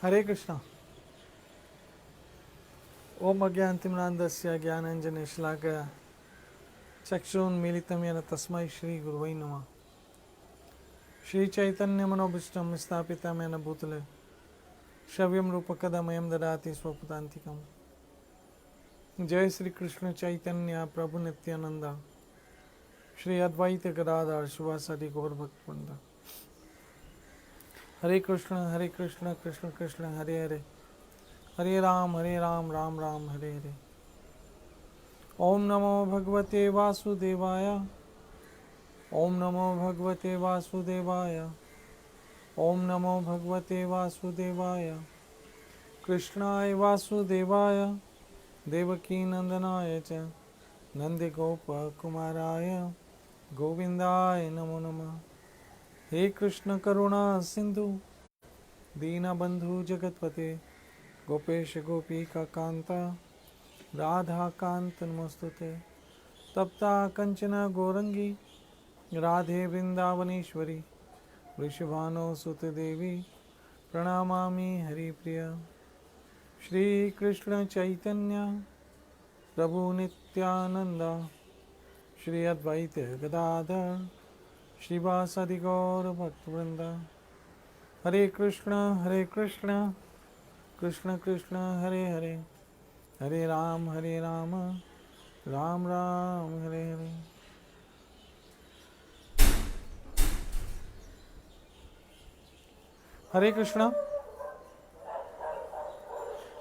हरे कृष्णा। ओम अज्ञानतिमिरान्धस्य ज्ञानाञ्जनशलाकया चक्षुन्मीलितं येन तस्मै श्रीगुरुवै नमः। श्रीचैतन्यमनोभीष्टं स्थापितं येन भूतले शव्यं रूपकदमयं ददाति स्वपदान्तिकम्। जय श्री कृष्ण चैतन्य प्रभु नित्यानंद श्री अद्वैत गदाधर शिवासादि गौर भक्तवृंद। हरे कृष्ण कृष्ण कृष्ण हरे हरे, हरे राम राम राम हरे हरे। ओम नमो भगवते वासुदेवाय, ओम नमो भगवते वासुदेवाय, ओम नमो भगवते वासुदेवाय। कृष्णाय वासुदेवाय देवकी नंदनाय च नंदगोपकुमाराय गोविंदाय नमो नमः। हे कृष्ण करुणा सिंधु दीनबंधु जगतपते गोपेश गोपिका कांता राधा कांत नमस्तुते। तप्ता कंचना गौरंगी राधे वृंदावनेश्वरी वृषभानो सुत देवी प्रणमामि हरिप्रिया। श्री कृष्ण चैतन्य प्रभु नित्यानंद श्री अद्वैत गदाधर श्रीवासादि गौर भक्तवृंद। हरे कृष्ण कृष्ण कृष्ण हरे हरे, हरे राम राम राम हरे हरे। हरे कृष्णा।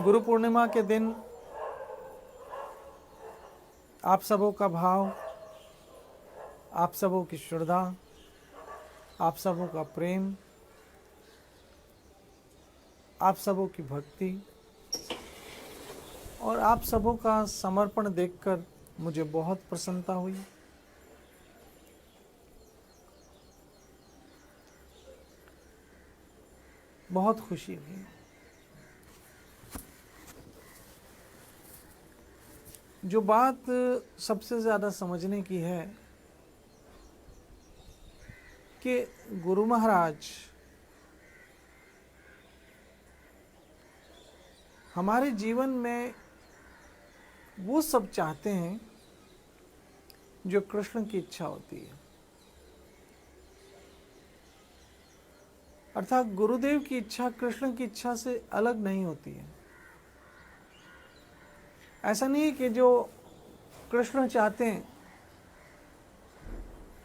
गुरु पूर्णिमा के दिन आप सबों का भाव, आप सबों की श्रद्धा, आप सबों का प्रेम, आप सबों की भक्ति और आप सबों का समर्पण देखकर मुझे बहुत प्रसन्नता हुई। बहुत खुशी हुई। जो बात सबसे ज़्यादा समझने की है कि गुरु महाराज हमारे जीवन में वो सब चाहते हैं जो कृष्ण की इच्छा होती है। अर्थात गुरुदेव की इच्छा कृष्ण की इच्छा से अलग नहीं होती है। ऐसा नहीं है कि जो कृष्ण चाहते हैं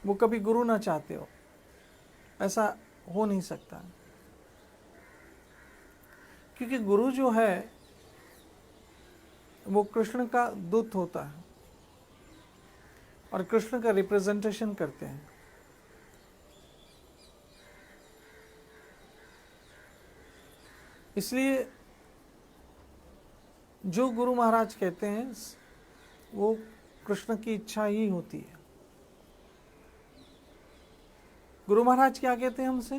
वो कभी गुरु ना चाहते हो, ऐसा हो नहीं सकता। क्योंकि गुरु जो है वो कृष्ण का दूत होता है और कृष्ण का रिप्रेजेंटेशन करते हैं। इसलिए जो गुरु महाराज कहते हैं वो कृष्ण की इच्छा ही होती है। गुरु महाराज क्या कहते हैं हमसे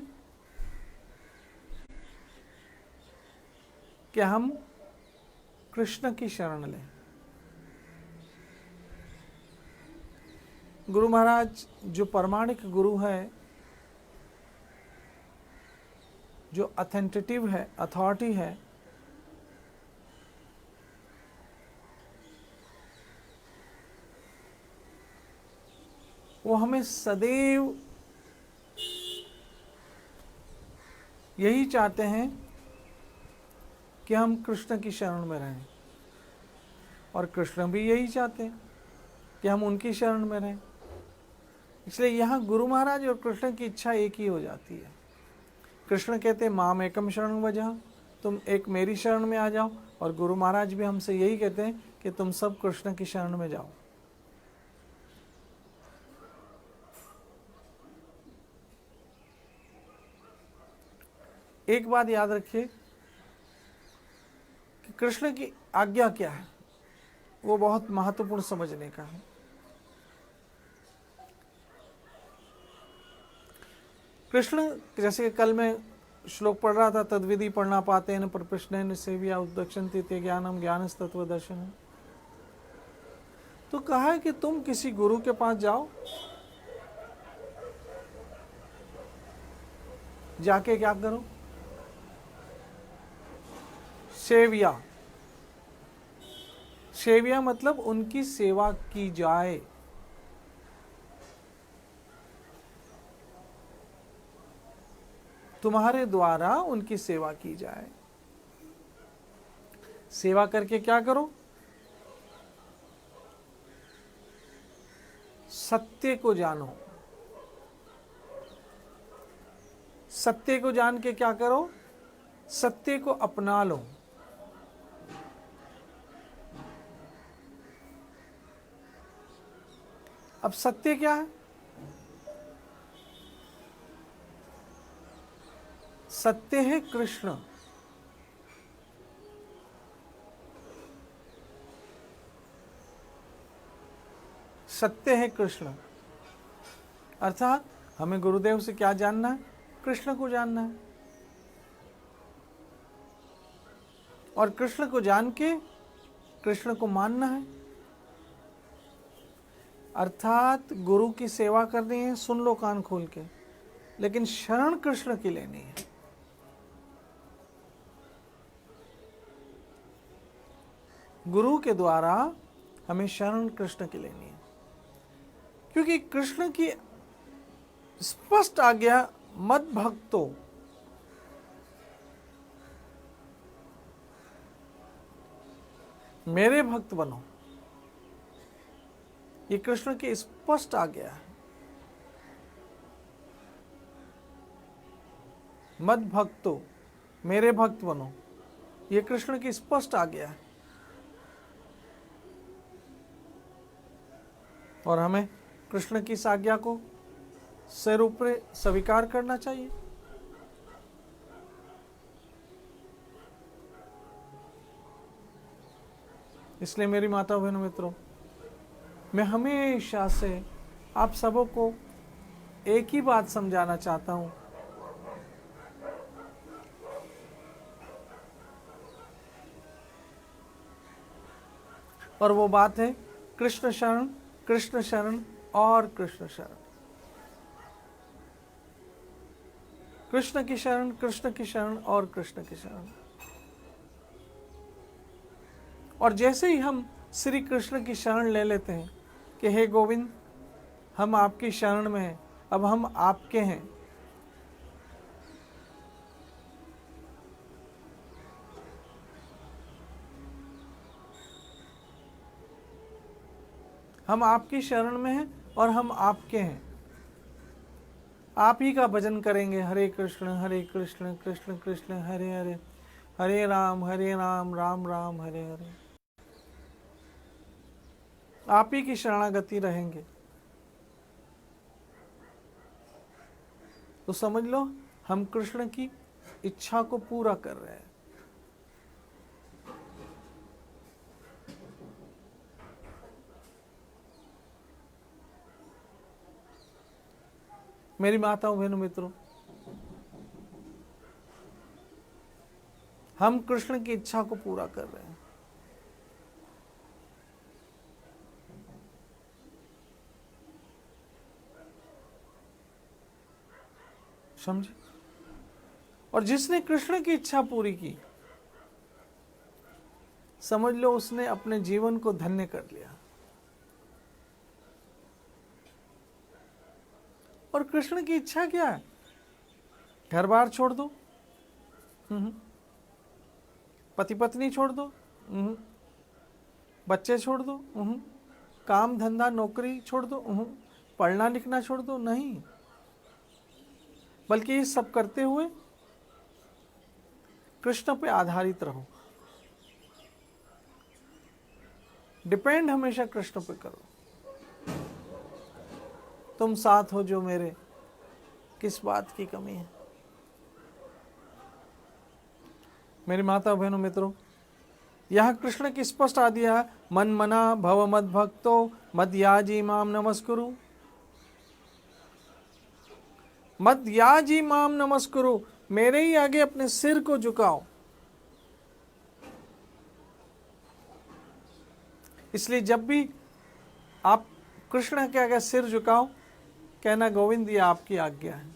कि हम कृष्ण की शरण लें। गुरु महाराज जो प्रमाणिक गुरु है, जो अथेंटिटिव है, अथॉरिटी है, वो हमें सदैव यही चाहते हैं कि हम कृष्ण की शरण में रहें और कृष्ण भी यही चाहते हैं कि हम उनकी शरण में रहें। इसलिए यहाँ गुरु महाराज और कृष्ण की इच्छा एक ही हो जाती है। कृष्ण कहते हैं माम एकम शरण वजह, तुम एक मेरी शरण में आ जाओ, और गुरु महाराज भी हमसे यही कहते हैं कि तुम सब कृष्ण की शरण में जाओ। एक बात याद रखिए कि कृष्ण की आज्ञा क्या है, वो बहुत महत्वपूर्ण समझने का है। कृष्ण, जैसे कल मैं श्लोक पढ़ रहा था, तद्विधि पढ़ना पाते न प्रप्रश्न सेव्या उद्दक्षन्ते ते ज्ञानम ज्ञानस तत्व दर्शन। तो कहा है कि तुम किसी गुरु के पास जाओ, जाके क्या करो, सेविया, सेविया मतलब उनकी सेवा की जाए। तुम्हारे द्वारा उनकी सेवा की जाए। सेवा करके क्या करो? सत्य को जानो। सत्य को जान के क्या करो? सत्य को अपना लो। अब सत्य क्या है? सत्य है कृष्ण। सत्य है कृष्ण, अर्थात हमें गुरुदेव से क्या जानना है? कृष्ण को जानना है। और कृष्ण को जान के कृष्ण को मानना है। अर्थात गुरु की सेवा करनी है, सुन लो कान खोल के, लेकिन शरण कृष्ण की लेनी है। गुरु के द्वारा हमें शरण कृष्ण की लेनी है, क्योंकि कृष्ण की स्पष्ट आज्ञा मद भक्तो, मेरे भक्त बनो, ये कृष्ण की स्पष्ट आज्ञा है। मद भक्तो, मेरे भक्त बनो, ये कृष्ण की स्पष्ट आज्ञा है। और हमें कृष्ण की इस आज्ञा को सिर ऊपर स्वीकार करना चाहिए। इसलिए मेरी माता बहनों मित्रों, मैं हमेशा से आप सबों को एक ही बात समझाना चाहता हूं, और वो बात है कृष्ण शरण, कृष्ण शरण और कृष्ण शरण। कृष्ण की शरण, कृष्ण की शरण और कृष्ण की शरण। और जैसे ही हम श्री कृष्ण की शरण ले लेते हैं कि हे गोविंद, हम आपकी शरण में हैं, अब हम आपके हैं, हम आपकी शरण में हैं और हम आपके हैं, आप ही का भजन करेंगे। हरे कृष्ण कृष्ण कृष्ण हरे हरे, हरे राम राम राम हरे हरे। आप ही की शरणागति रहेंगे। तो समझ लो हम कृष्ण की इच्छा को पूरा कर रहे हैं। मेरी माताओं बहनों मित्रों, हम कृष्ण की इच्छा को पूरा कर रहे हैं। समझे? और जिसने कृष्ण की इच्छा पूरी की, समझ लो उसने अपने जीवन को धन्य कर लिया। और कृष्ण की इच्छा क्या है? घर बार छोड़ दो, पति पत्नी छोड़ दो, बच्चे छोड़ दो, काम धंधा नौकरी छोड़ दो, पढ़ना लिखना छोड़ दो, नहीं। बल्कि ये सब करते हुए कृष्ण पे आधारित रहो। डिपेंड हमेशा कृष्ण पे करो। तुम साथ हो जो मेरे, किस बात की कमी है? मेरी माता बहनों मित्रों, यह कृष्ण की स्पष्ट आज्ञा है, मन मना भव मद भक्तो मद याजी माम नमस्कुरु। मद याजी माम नमस्कुरु, मेरे ही आगे अपने सिर को झुकाओ। इसलिए जब भी आप कृष्ण के आगे सिर झुकाओ, कहना गोविंद ये आपकी आज्ञा है।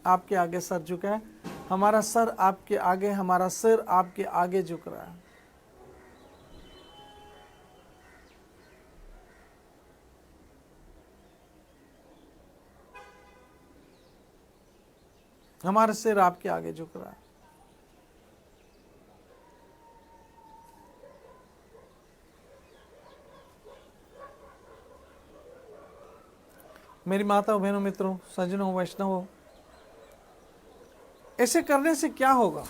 आपके आगे सर झुका है, हमारा सर आपके आगे, हमारा सिर आपके आगे झुक रहा है। हमारा सिर आपके आगे झुक रहा है। मेरी माताओं, बहनों, मित्रों, सज्जनों, वैष्णवों, ऐसे करने से क्या होगा?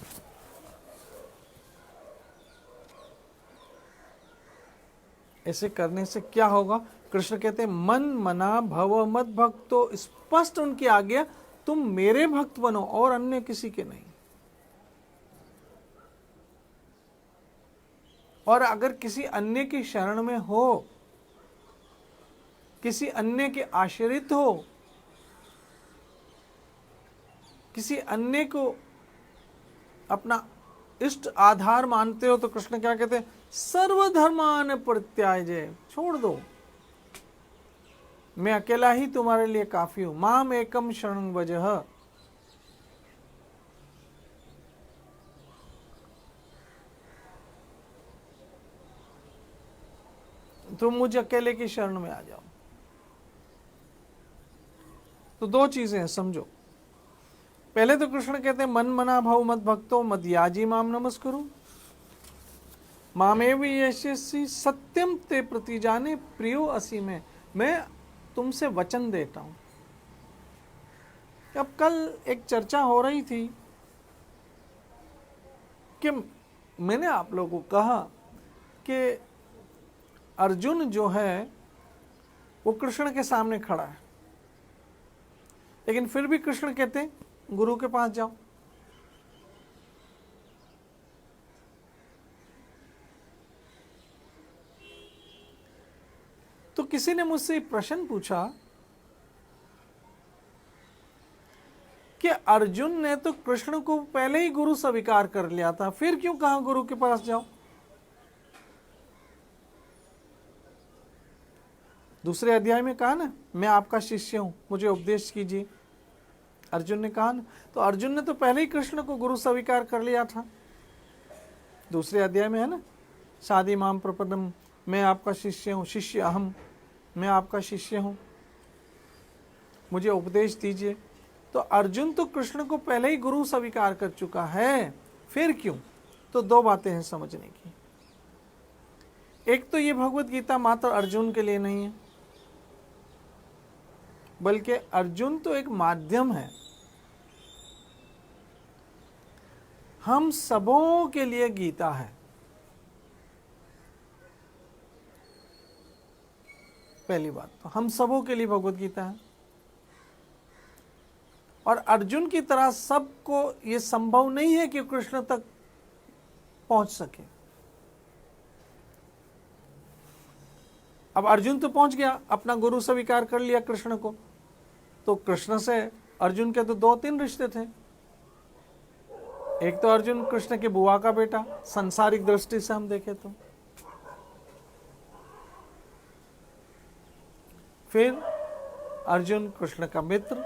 ऐसे करने से क्या होगा? कृष्ण कहते हैं, मन मना भव मत भक्तो, स्पष्ट उनकी आज्ञा, तुम मेरे भक्त बनो और अन्य किसी के नहीं। और अगर किसी अन्य की शरण में हो, किसी अन्य के आश्रित हो, किसी अन्य को अपना इष्ट आधार मानते हो, तो कृष्ण क्या कहते हैं? सर्वधर्मान परित्याज्य, छोड़ दो, मैं अकेला ही तुम्हारे लिए काफी हूं। माम एकम शरणं व्रज, तुम मुझे अकेले की शरण में आ जाओ। तो दो चीजें हैं, समझो। पहले तो कृष्ण कहते हैं, मन मना भव मत भक्तो मद्याजी माम नमस्कुरु मामेव यस्यसि सत्यम ते प्रति जाने प्रियो असि में। मैं तुमसे वचन देता हूं। अब कल एक चर्चा हो रही थी कि मैंने आप लोगों को कहा कि अर्जुन जो है वो कृष्ण के सामने खड़ा है, लेकिन फिर भी कृष्ण कहते हैं गुरु के पास जाओ। तो किसी ने मुझसे प्रश्न पूछा कि अर्जुन ने तो कृष्ण को पहले ही गुरु स्वीकार कर लिया था, फिर क्यों कहा गुरु के पास जाओ? दूसरे अध्याय में कहा ना, मैं आपका शिष्य हूं, मुझे उपदेश कीजिए, अर्जुन ने कहा ना। तो अर्जुन ने तो पहले ही कृष्ण को गुरु स्वीकार कर लिया था। दूसरे अध्याय में है ना, शादी माम प्रपदम, मैं आपका शिष्य हूं, शिष्य अहम, मैं आपका शिष्य हूं, मुझे उपदेश दीजिए। तो अर्जुन तो कृष्ण को पहले ही गुरु स्वीकार कर चुका है, फिर क्यों? तो दो बातें हैं समझने की। एक तो ये भगवत गीता मात्र अर्जुन के लिए नहीं है, बल्कि अर्जुन तो एक माध्यम है, हम सबों के लिए गीता है। पहली बात तो हम सबों के लिए भगवत गीता है, और अर्जुन की तरह सबको ये संभव नहीं है कि कृष्ण तक पहुंच सके। अब अर्जुन तो पहुंच गया, अपना गुरु स्वीकार कर लिया कृष्ण को, तो कृष्ण से अर्जुन के तो दो तीन रिश्ते थे। एक तो अर्जुन कृष्ण के बुआ का बेटा, सांसारिक दृष्टि से हम देखें तो, फिर अर्जुन कृष्ण का मित्र,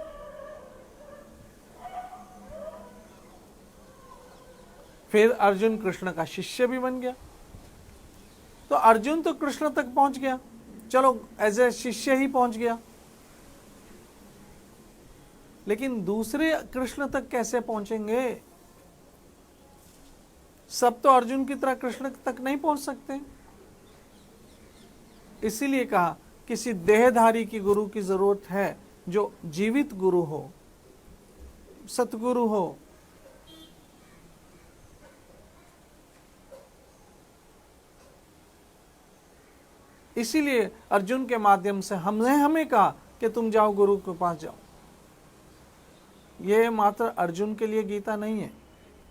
फिर अर्जुन कृष्ण का शिष्य भी बन गया। तो अर्जुन तो कृष्ण तक पहुंच गया, चलो एज ए शिष्य ही पहुंच गया, लेकिन दूसरे कृष्ण तक कैसे पहुंचेंगे? सब तो अर्जुन की तरह कृष्ण तक नहीं पहुंच सकते। इसीलिए कहा किसी देहधारी की गुरु की जरूरत है, जो जीवित गुरु हो, सतगुरु हो। इसीलिए अर्जुन के माध्यम से हमने हमें कहा कि तुम जाओ गुरु के पास जाओ। ये मात्र अर्जुन के लिए गीता नहीं है,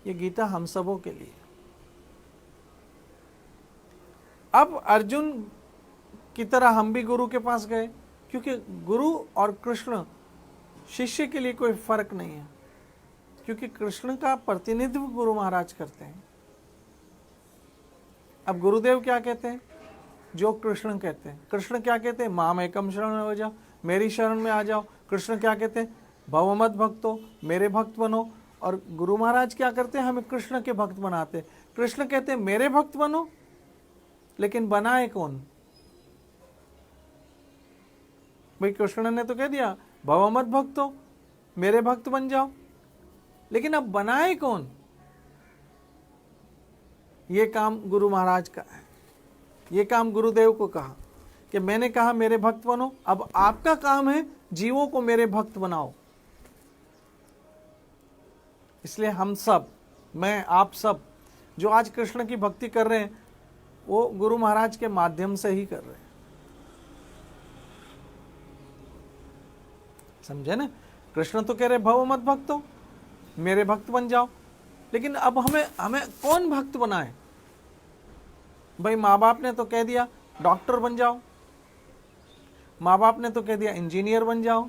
ये गीता हम सबों के लिए। अब अर्जुन की तरह हम भी गुरु के पास गए, क्योंकि गुरु और कृष्ण शिष्य के लिए कोई फर्क नहीं है, क्योंकि कृष्ण का प्रतिनिधित्व गुरु महाराज करते हैं। अब गुरुदेव क्या कहते हैं? जो कृष्ण कहते हैं। कृष्ण क्या कहते हैं? माम एकम शरणं व्रज, मेरी शरण में आ जाओ। कृष्ण क्या कहते हैं? भव मत भक्तो, मेरे भक्त बनो। और गुरु महाराज क्या करते हैं, हमें कृष्ण के भक्त बनाते। कृष्ण कहते हैं मेरे भक्त बनो, लेकिन बनाए कौन? भाई कृष्ण ने तो कह दिया भव मत भक्तो, मेरे भक्त बन जाओ, लेकिन अब बनाए कौन? ये काम गुरु महाराज का है, ये काम गुरुदेव को कहा कि मैंने कहा मेरे भक्त बनो, अब आपका काम है जीवों को मेरे भक्त बनाओ। इसलिए हम सब, मैं, आप सब जो आज कृष्ण की भक्ति कर रहे हैं, वो गुरु महाराज के माध्यम से ही कर रहे हैं। समझे ना? कृष्ण तो कह रहे भव मत भक्तो, मेरे भक्त बन जाओ, लेकिन अब हमें कौन भक्त बनाए? भाई माँ बाप ने तो कह दिया डॉक्टर बन जाओ, माँ बाप ने तो कह दिया इंजीनियर बन जाओ,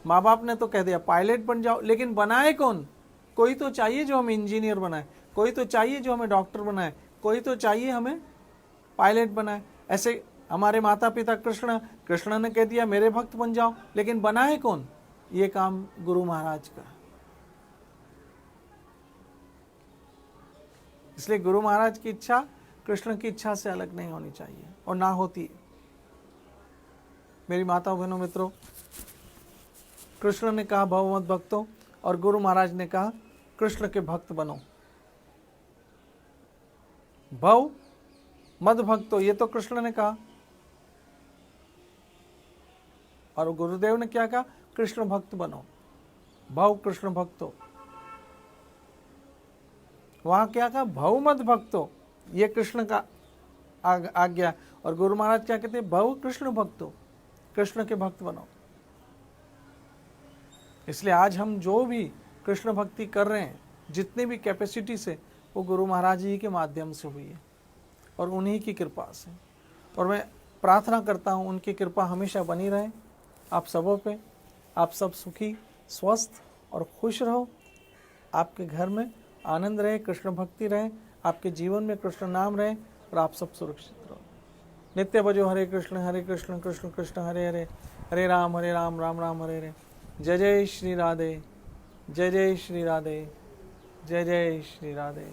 माँ बाप ने तो कह दिया पायलट बन जाओ, लेकिन बनाए कौन? कोई तो चाहिए जो हमें इंजीनियर बनाए, कोई तो चाहिए जो हमें डॉक्टर बनाए, कोई तो चाहिए हमें पायलट बनाए। ऐसे हमारे माता पिता कृष्ण ने कह दिया मेरे भक्त बन जाओ, लेकिन बनाए कौन? ये काम गुरु महाराज का। इसलिए गुरु महाराज की इच्छा कृष्ण की इच्छा से अलग नहीं होनी चाहिए, और ना होती। मेरी माताओं बहनों मित्रों, कृष्ण ने कहा भव मत भक्तो, और गुरु महाराज ने कहा कृष्ण के भक्त बनो। भव मत भक्तो ये तो कृष्ण ने कहा, और गुरुदेव ने क्या कहा? कृष्ण भक्त बनो। भव कृष्ण भक्तो, वहां क्या कहा? भव मत भक्तो, ये कृष्ण का आज्ञा, और गुरु महाराज क्या कहते हैं? भव कृष्ण भक्तो, कृष्ण के भक्त बनो। इसलिए आज हम जो भी कृष्ण भक्ति कर रहे हैं, जितनी भी कैपेसिटी से, वो गुरु महाराज जी के माध्यम से हुई है, और उन्हीं की कृपा से। और मैं प्रार्थना करता हूँ उनकी कृपा हमेशा बनी रहे आप सबों पे। आप सब सुखी, स्वस्थ और खुश रहो, आपके घर में आनंद रहे, कृष्ण भक्ति रहे, आपके जीवन में कृष्ण नाम रहे, और आप सब सुरक्षित रहो। नित्य भजो हरे कृष्ण कृष्ण कृष्ण हरे हरे, हरे राम राम राम हरे हरे। जय जय श्री राधे, जय जय श्री राधे, जय जय श्री राधे।